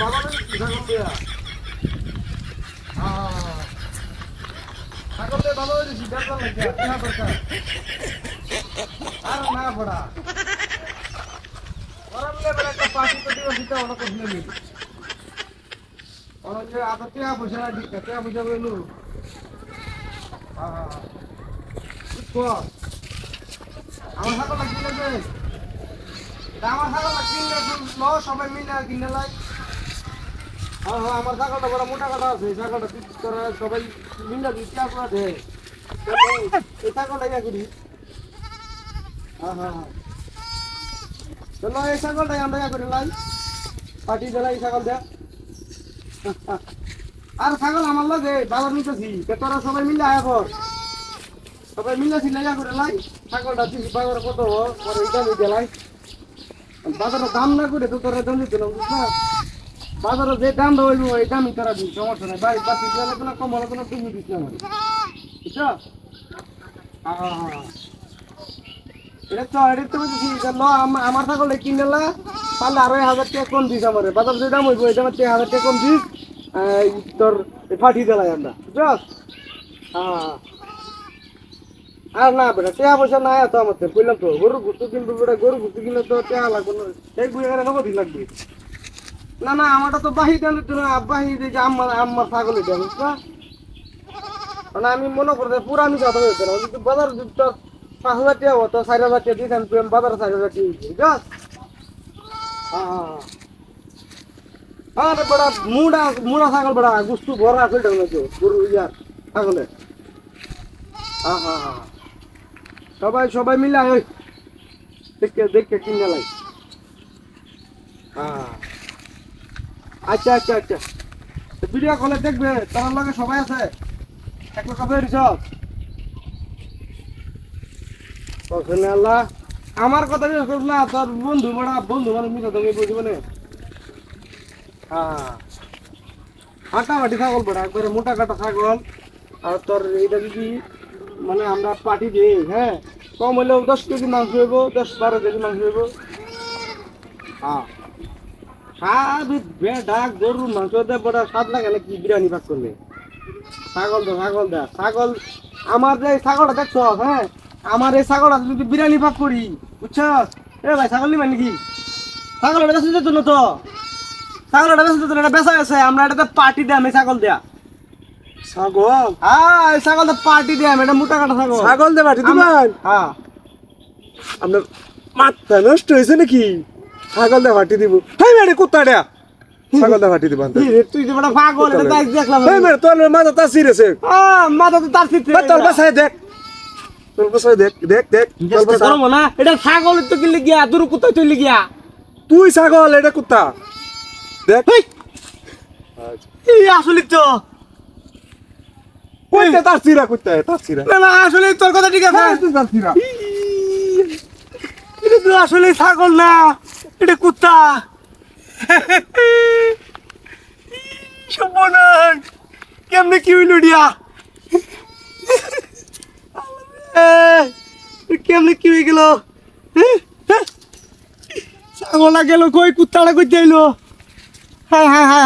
বাবা ছাগল দিয়া ছাগল দিয়ে বাবা হয়েছি দরকার লাগে কেনা দরকার আর না পড়া ওরালে বলে একটা পার্টি তো দিও দিতে অনেক কষ্ট নেই অনেক যে আদা টিয়া পয়সা না দিতে টিয়া পয়সা বললু আমার ছাগল কিনে দে আমার ছাগল কিনলে ল সবাই মিলে কিনে লাই হ্যাঁ হ্যাঁ আমার ছাগলটা বড় মোটা কাটা আছে ছাগলটা তোরা সবাই মিলে দিতে আপনার দে এই ছাগলটা ইয়া করি হ্যাঁ হ্যাঁ হ্যাঁ চলো এই ছাগলটাই আমরা ইয়া করে লাই পার্টি দিলাই ছাগল দে আর ছাগল আমার লগে বাজার নিতেছি তোরা সবাই মিলে আয়া কর সবাই মিলে সিলাই করে লাই ছাগলটা দিছি বাজার কত পরে এটা নিতে লাই বাজারে দাম না করে তো তোরা দাম দিতে না বুঝছ বাজারে যে দাম হইব এই দামই তোরা দিই সমস্যা নাই ভাই বাকি গেলে কোনো কম হলে কোনো তুমি দিচ্ছি আমার বুঝছ এটা তো বুঝছি আমার ছাগলটা কিনলা পারলে আরো 1000 টাকা কম দিস আমার বাজার যে দাম হইব এই দামের 1000 টাকা কম দিস তোর ফাটিয়ে দিলাই আমরা বুঝছ হ্যাঁ আর না বেটা টাকা পয়সা নাই তো আমার বললাম তো গরু গুস্তু কিনবো বেটা গরু গুস্তু কিনলে তো টাকা লাগবে না সেই বুঝে গেলে নগদই লাগবে না না আমারটা তো বাহি দেন বাহি যে আমার ছাগল এটা বুঝলা মানে আমি মনে করতে পুরো আমি কথা বলতে না কিন্তু বাজার তো 5000 টাকা হতো 4000 টাকা দিতাম তুই বাজারে 4000 টাকা বুঝছ হ্যাঁ রে বড়া মুড়া ছাগল বড়া গুস্তু ভরা আছে গরু ইয়ার ছাগলের হ্যাঁ হ্যাঁ হ্যাঁ সবাই মিলে ওই দেখে কিনে লাই হ্যাঁ আচ্ছা আচ্ছা আচ্ছা ভিডিও কলে দেখবে তার লগে সবাই আছে একটা কবে রিসব আল্লাহ আমার কথা বিশ্বাস না তোর বন্ধু বড়া বন্ধু মানে মিশা তুমি বুঝবে না হ্যাঁ হাঁটামাটি ছাগল বড়া একবারে মোটা কাটা ছাগল আর তোর এইটা যদি মানে আমরা পার্টি দিই হ্যাঁ কম হলেও 10 কেজি মাংস হইব 10-12 কেজি মাংস হইব হ্যাঁ স্বাদ বেডা গরুর মাংস দে বড় স্বাদ লাগে না কি বিরিয়ানি ভাগ করলে ছাগল দে ছাগল আমার যে ছাগলটা দেখছ হ্যাঁ আমার এই ছাগলটা যদি বিরিয়ানি ভাগ করি বুঝছ এ ভাই ছাগল নিবেন নাকি ছাগলটা বেঁচে যেত না তো ছাগলটা বেঁচে যেত না এটা বেচা গেছে আমরা এটাতে পার্টি দিই আমি ছাগল দেয়া ছাগল হ্যাঁ এই ছাগল তো পার্টি দিই আমি এটা মোটা কাটা ছাগল ছাগল দে পার্টি দিবেন হ্যাঁ আপনার মাথা নষ্ট হয়েছে নাকি ছাগল দে পার্টি দিব হেই মেরে কুত্তাটা ছাগল দে পার্টি দিবেন তুই যে বড় পাগল এটা তাই দেখলাম হেই মেরে তোর মাথা তা সিরেছে মাথা তো তার সিরে তোর বাসায় দেখ তোর বাসায় দেখ তোর বাসায় করব না এটা ছাগল তো কিনলে গিয়া দূর কুত্তা চলে গিয়া তুই ছাগল এটা কুত্তা দেখ এই আসলে তো কইতে তার সিরা কইতে তার সিরা না আসলে তোর কথা ঠিক আছে তুই তার সিরা এটা তো আসলে ছাগল না এটা কুত্তা সবনান কেমনে কি হইল দিয়া কেমনে কি হয়ে গেল ছাগল গেল কই কুত্তাটা কই যাইলো হায় হায় হায়